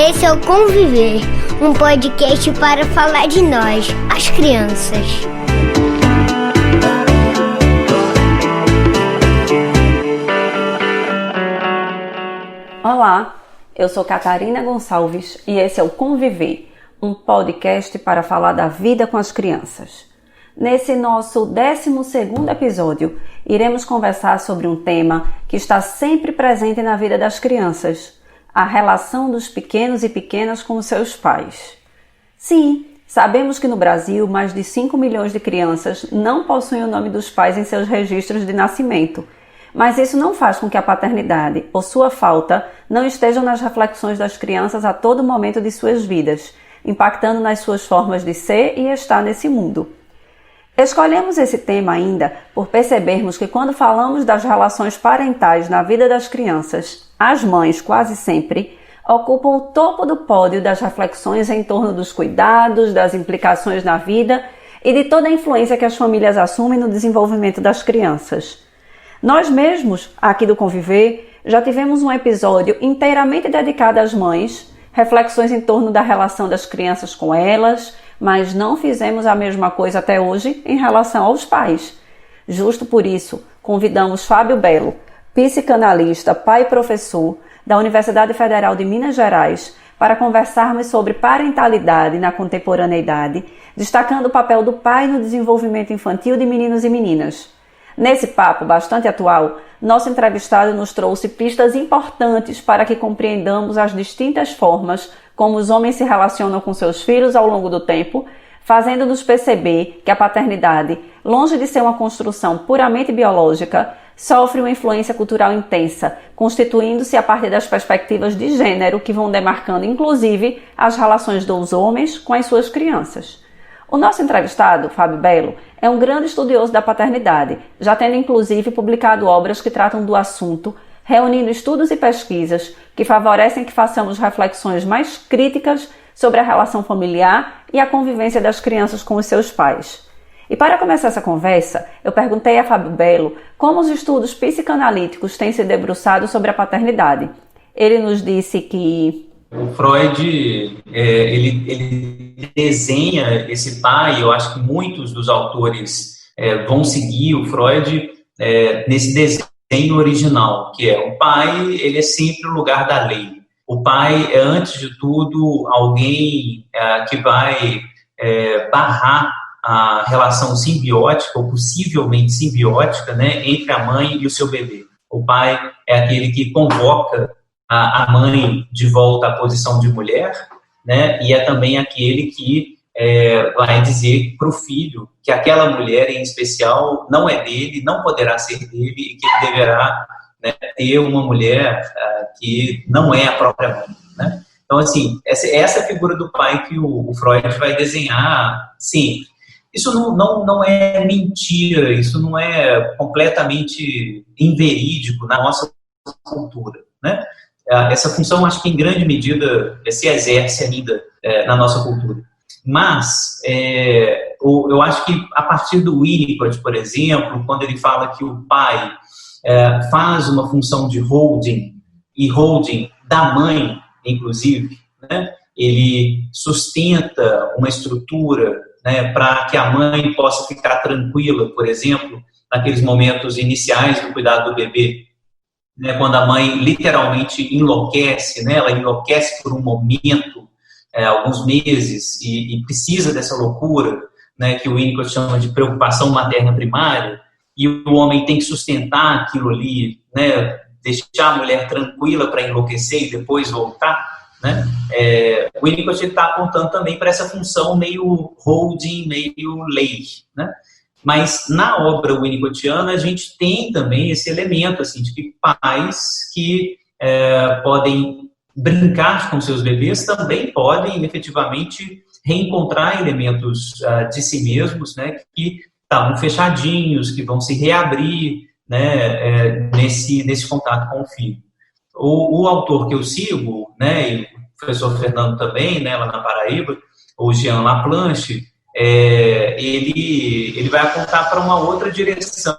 Esse é o Conviver, um podcast para falar de nós, as crianças. Olá, eu sou Catarina Gonçalves e esse é o Conviver, um podcast para falar da vida com as crianças. Nesse nosso 12º episódio, iremos conversar sobre um tema que está sempre presente na vida das crianças: a relação dos pequenos e pequenas com os seus pais. Sim, sabemos que no Brasil mais de 5 milhões de crianças não possuem o nome dos pais em seus registros de nascimento, mas isso não faz com que a paternidade ou sua falta não estejam nas reflexões das crianças a todo momento de suas vidas, impactando nas suas formas de ser e estar nesse mundo. Escolhemos esse tema ainda por percebermos que quando falamos das relações parentais na vida das crianças, as mães, quase sempre, ocupam o topo do pódio das reflexões em torno dos cuidados, das implicações na vida e de toda a influência que as famílias assumem no desenvolvimento das crianças. Nós mesmos, aqui do Conviver, já tivemos um episódio inteiramente dedicado às mães, reflexões em torno da relação das crianças com elas, mas não fizemos a mesma coisa até hoje em relação aos pais. Justo por isso, convidamos Fábio Belo, psicanalista, pai e professor da Universidade Federal de Minas Gerais, para conversarmos sobre parentalidade na contemporaneidade, destacando o papel do pai no desenvolvimento infantil de meninos e meninas. Nesse papo bastante atual, nosso entrevistado nos trouxe pistas importantes para que compreendamos as distintas formas como os homens se relacionam com seus filhos ao longo do tempo, fazendo-nos perceber que a paternidade, longe de ser uma construção puramente biológica, sofre uma influência cultural intensa, constituindo-se a partir das perspectivas de gênero que vão demarcando, inclusive, as relações dos homens com as suas crianças. O nosso entrevistado, Fábio Belo, é um grande estudioso da paternidade, já tendo inclusive publicado obras que tratam do assunto, reunindo estudos e pesquisas que favorecem que façamos reflexões mais críticas sobre a relação familiar e a convivência das crianças com os seus pais. E para começar essa conversa, eu perguntei a Fábio Belo como os estudos psicanalíticos têm se debruçado sobre a paternidade. Ele nos disse que o Freud, ele desenha esse pai. Eu acho que muitos dos autores vão seguir o Freud nesse desenho original, que é o pai, ele é sempre o lugar da lei. O pai é, antes de tudo, alguém que vai barrar a relação simbiótica, ou possivelmente simbiótica, né, entre a mãe e o seu bebê. O pai é aquele que convoca a mãe de volta à posição de mulher, né? E é também aquele que vai dizer para o filho que aquela mulher em especial não é dele, não poderá ser dele e que ele deverá, né, ter uma mulher que não é a própria mãe, né? Então, assim, essa é a figura do pai que o Freud vai desenhar. Sim, isso não é mentira, isso não é completamente inverídico na nossa cultura, né? Essa função, acho que em grande medida se exerce ainda na nossa cultura. Mas eu acho que a partir do Winnicott, por exemplo, quando ele fala que o pai faz uma função de holding, e holding da mãe, inclusive, né? Ele sustenta uma estrutura, né, para que a mãe possa ficar tranquila, por exemplo, naqueles momentos iniciais do cuidado do bebê, né, quando a mãe literalmente enlouquece, né, ela enlouquece por um momento, alguns meses, e precisa dessa loucura, né, que o Winnicott chama de preocupação materna primária, e o homem tem que sustentar aquilo ali, né, deixar a mulher tranquila para enlouquecer e depois voltar, né? O Winnicott está apontando também para essa função meio holding, meio lei, né? Mas na obra winnicottiana a gente tem também esse elemento assim, de que pais que podem brincar com seus bebês também podem efetivamente reencontrar elementos de si mesmos, né, que estavam fechadinhos, que vão se reabrir, né, nesse contato com o filho. O autor que eu sigo, né, e o professor Fernando também, né, lá na Paraíba, o Jean Laplanche, ele vai apontar para uma outra direção,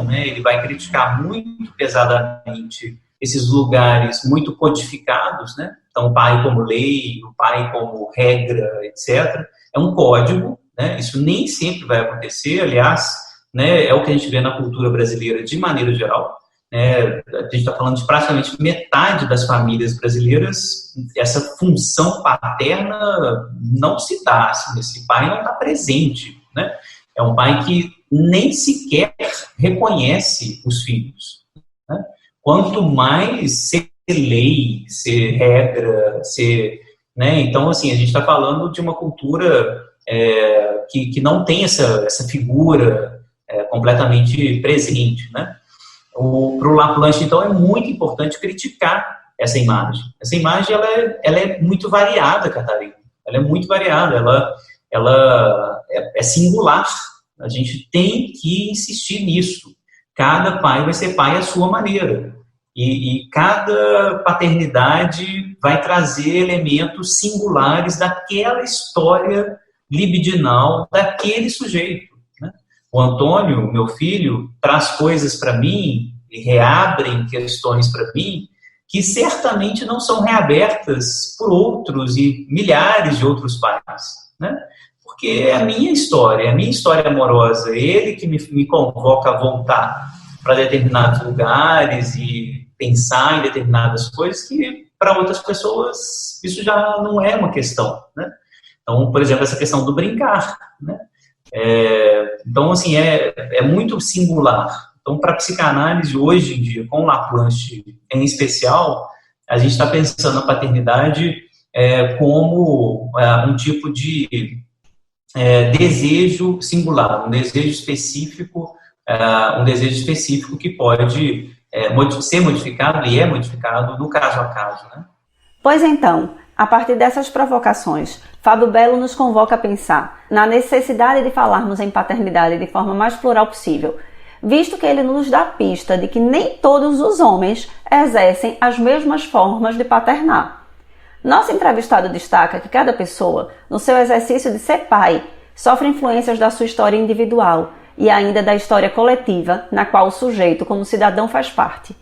né? Ele vai criticar muito pesadamente esses lugares muito codificados, né? Então, o pai como lei, o pai como regra, etc. É um código, né? Isso nem sempre vai acontecer, aliás, né, é o que a gente vê na cultura brasileira de maneira geral. A gente está falando de praticamente metade das famílias brasileiras, essa função paterna não se dá, assim, esse pai não está presente, né? É um pai que nem sequer reconhece os filhos, né? Quanto mais ser lei, ser regra, ser... né? Então, assim, a gente está falando de uma cultura que não tem essa figura completamente presente, né? Para o Laplanche, então, é muito importante criticar essa imagem. Essa imagem ela é muito variada, Catarina. Ela é muito variada, ela é singular. A gente tem que insistir nisso. Cada pai vai ser pai à sua maneira. E cada paternidade vai trazer elementos singulares daquela história libidinal daquele sujeito. O Antônio, meu filho, traz coisas para mim e reabrem questões para mim que certamente não são reabertas por outros e milhares de outros pais, né? Porque é a minha história amorosa, ele que me convoca a voltar para determinados lugares e pensar em determinadas coisas que para outras pessoas isso já não é uma questão, né? Então, por exemplo, essa questão do brincar, né? Então, assim, é muito singular. Então, para a psicanálise, hoje em dia, com o Laplanche em especial, a gente está pensando a paternidade como um tipo de desejo singular, um desejo específico que pode ser modificado e é modificado no caso a caso, né? Pois então, a partir dessas provocações, Fábio Belo nos convoca a pensar na necessidade de falarmos em paternidade de forma mais plural possível, visto que ele nos dá pista de que nem todos os homens exercem as mesmas formas de paternar. Nosso entrevistado destaca que cada pessoa, no seu exercício de ser pai, sofre influências da sua história individual e ainda da história coletiva, na qual o sujeito, como cidadão, faz parte.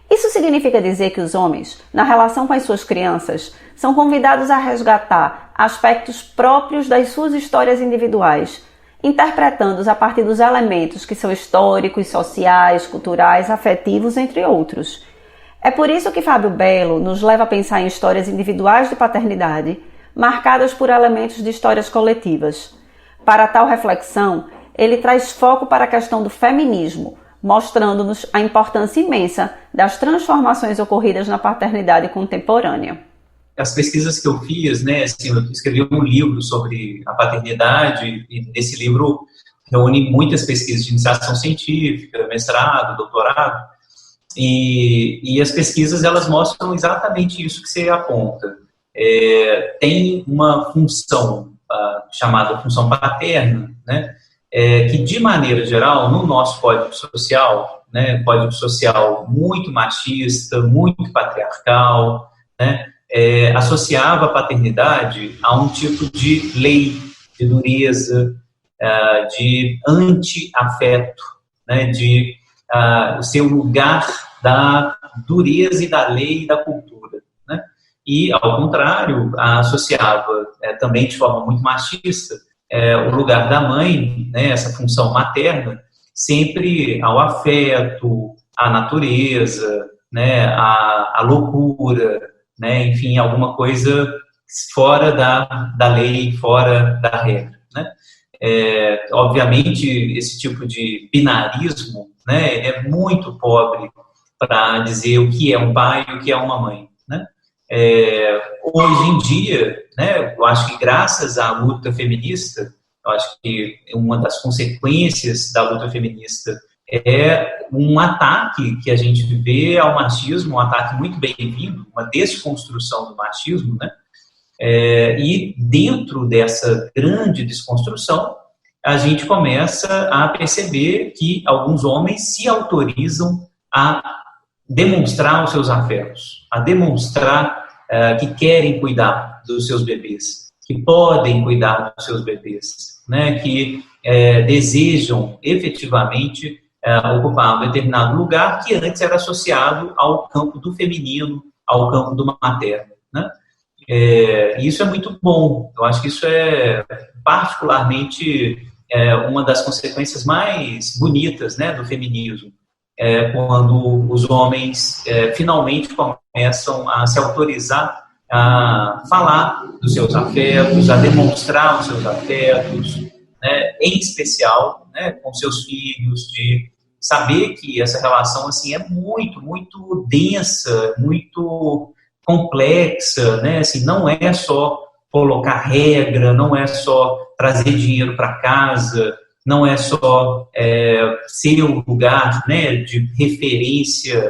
Isso significa dizer que os homens, na relação com as suas crianças, são convidados a resgatar aspectos próprios das suas histórias individuais, interpretando-os a partir dos elementos que são históricos, sociais, culturais, afetivos, entre outros. É por isso que Fábio Belo nos leva a pensar em histórias individuais de paternidade, marcadas por elementos de histórias coletivas. Para tal reflexão, ele traz foco para a questão do feminismo, mostrando-nos a importância imensa das transformações ocorridas na paternidade contemporânea. As pesquisas que eu fiz, né, assim, eu escrevi um livro sobre a paternidade e nesse livro reúne muitas pesquisas de iniciação científica, mestrado, doutorado, e as pesquisas elas mostram exatamente isso que você aponta. Tem uma função chamada função paterna, né, que de maneira geral, no nosso código social, né, código social muito machista, muito patriarcal, né, associava a paternidade a um tipo de lei, de dureza, de anti-afeto, né, de o seu lugar da dureza e da lei e da cultura, né? E, ao contrário, associava também de forma muito machista o lugar da mãe, né, essa função materna, sempre ao afeto, à natureza, né, à loucura, né, enfim, alguma coisa fora da lei, fora da regra, né? Obviamente, esse tipo de binarismo, né, é muito pobre para dizer o que é um pai e o que é uma mãe, né? Hoje em dia, né, eu acho que graças à luta feminista, eu acho que uma das consequências da luta feminista é um ataque que a gente vê ao machismo, um ataque muito bem-vindo, uma desconstrução do machismo, né? E dentro dessa grande desconstrução, a gente começa a perceber que alguns homens se autorizam a demonstrar os seus afetos, a demonstrar que querem cuidar dos seus bebês, que podem cuidar dos seus bebês, né? Que desejam efetivamente ocupar um determinado lugar que antes era associado ao campo do feminino, ao campo do materno, né? E isso é muito bom. Eu acho que isso é particularmente uma das consequências mais bonitas, né, do feminismo, quando os homens finalmente começam a se autorizar a falar dos seus afetos, a demonstrar os seus afetos, né, em especial, né, com seus filhos, de saber que essa relação assim é muito, muito densa, muito complexa, né? Assim, não é só colocar regra, não é só trazer dinheiro para casa, não é só ser um lugar, né, de referência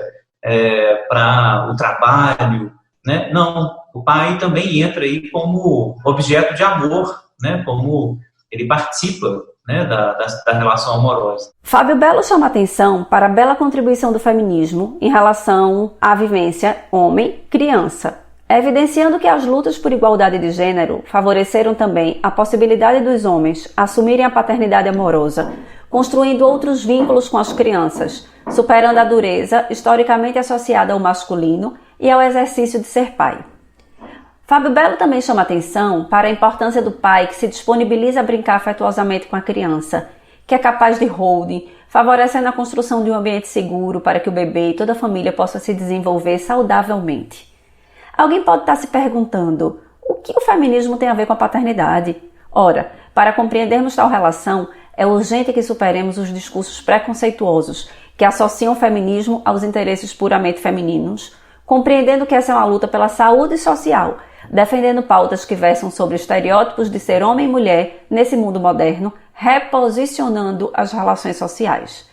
para o trabalho, né? Não, o pai também entra aí como objeto de amor, né? Como ele participa, né, da relação amorosa. Fábio Belo chama atenção para a bela contribuição do feminismo em relação à vivência homem-criança, evidenciando que as lutas por igualdade de gênero favoreceram também a possibilidade dos homens assumirem a paternidade amorosa, construindo outros vínculos com as crianças, superando a dureza historicamente associada ao masculino e ao exercício de ser pai. Fábio Belo também chama atenção para a importância do pai que se disponibiliza a brincar afetuosamente com a criança, que é capaz de holding, favorecendo a construção de um ambiente seguro para que o bebê e toda a família possam se desenvolver saudavelmente. Alguém pode estar se perguntando, o que o feminismo tem a ver com a paternidade? Ora, para compreendermos tal relação, é urgente que superemos os discursos preconceituosos que associam o feminismo aos interesses puramente femininos, compreendendo que essa é uma luta pela saúde social, defendendo pautas que versam sobre estereótipos de ser homem e mulher nesse mundo moderno, reposicionando as relações sociais.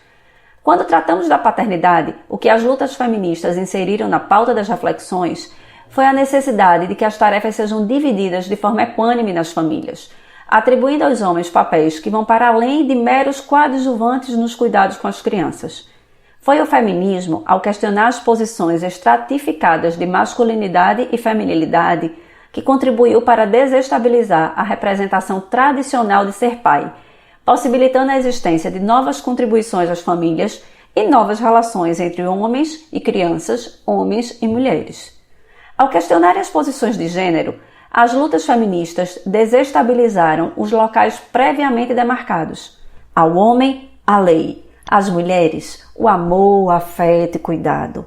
Quando tratamos da paternidade, o que as lutas feministas inseriram na pauta das reflexões foi a necessidade de que as tarefas sejam divididas de forma equânime nas famílias, atribuindo aos homens papéis que vão para além de meros coadjuvantes nos cuidados com as crianças. Foi o feminismo, ao questionar as posições estratificadas de masculinidade e feminilidade, que contribuiu para desestabilizar a representação tradicional de ser pai, possibilitando a existência de novas contribuições às famílias e novas relações entre homens e crianças, homens e mulheres. Ao questionar as posições de gênero, as lutas feministas desestabilizaram os locais previamente demarcados. Ao homem, a lei. Às mulheres, o amor, o afeto e cuidado.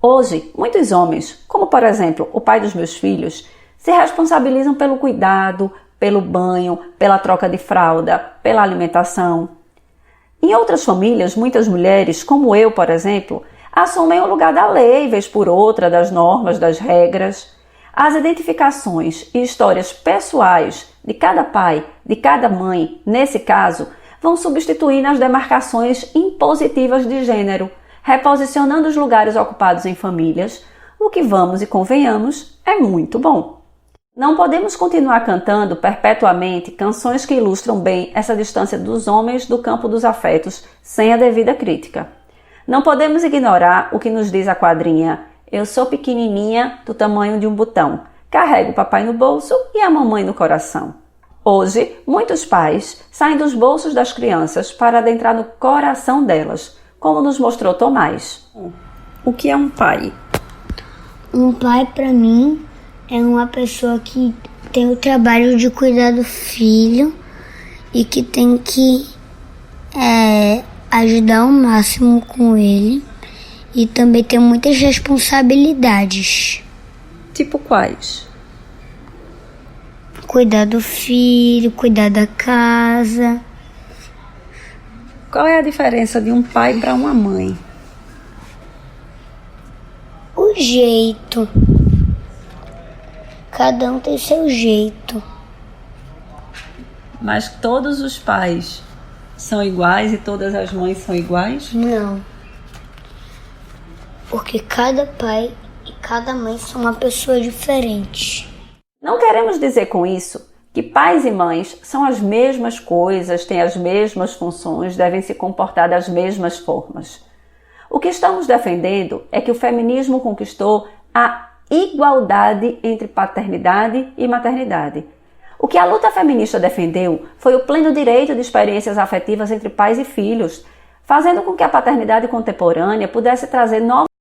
Hoje, muitos homens, como por exemplo o pai dos meus filhos, se responsabilizam pelo cuidado, pelo banho, pela troca de fralda, pela alimentação. Em outras famílias, muitas mulheres, como eu, por exemplo, assumem o lugar da lei, vez por outra, das normas, das regras. As identificações e histórias pessoais de cada pai, de cada mãe, nesse caso, vão substituir as demarcações impositivas de gênero, reposicionando os lugares ocupados em famílias, o que, vamos e convenhamos, é muito bom. Não podemos continuar cantando perpetuamente canções que ilustram bem essa distância dos homens do campo dos afetos sem a devida crítica. Não podemos ignorar o que nos diz a quadrinha "Eu sou pequenininha do tamanho de um botão, carrego o papai no bolso e a mamãe no coração". Hoje, muitos pais saem dos bolsos das crianças para adentrar no coração delas, como nos mostrou Tomás. O que é um pai? Um pai, para mim, é uma pessoa que tem o trabalho de cuidar do filho e que tem que ajudar ao máximo com ele e também tem muitas responsabilidades. Tipo quais? Cuidar do filho, cuidar da casa. Qual é a diferença de um pai para uma mãe? O jeito. Cada um tem seu jeito. Mas todos os pais são iguais e todas as mães são iguais? Não. Porque cada pai e cada mãe são uma pessoa diferente. Não queremos dizer com isso que pais e mães são as mesmas coisas, têm as mesmas funções, devem se comportar das mesmas formas. O que estamos defendendo é que o feminismo conquistou a igualdade entre paternidade e maternidade. O que a luta feminista defendeu foi o pleno direito de experiências afetivas entre pais e filhos, fazendo com que a paternidade contemporânea pudesse trazer novos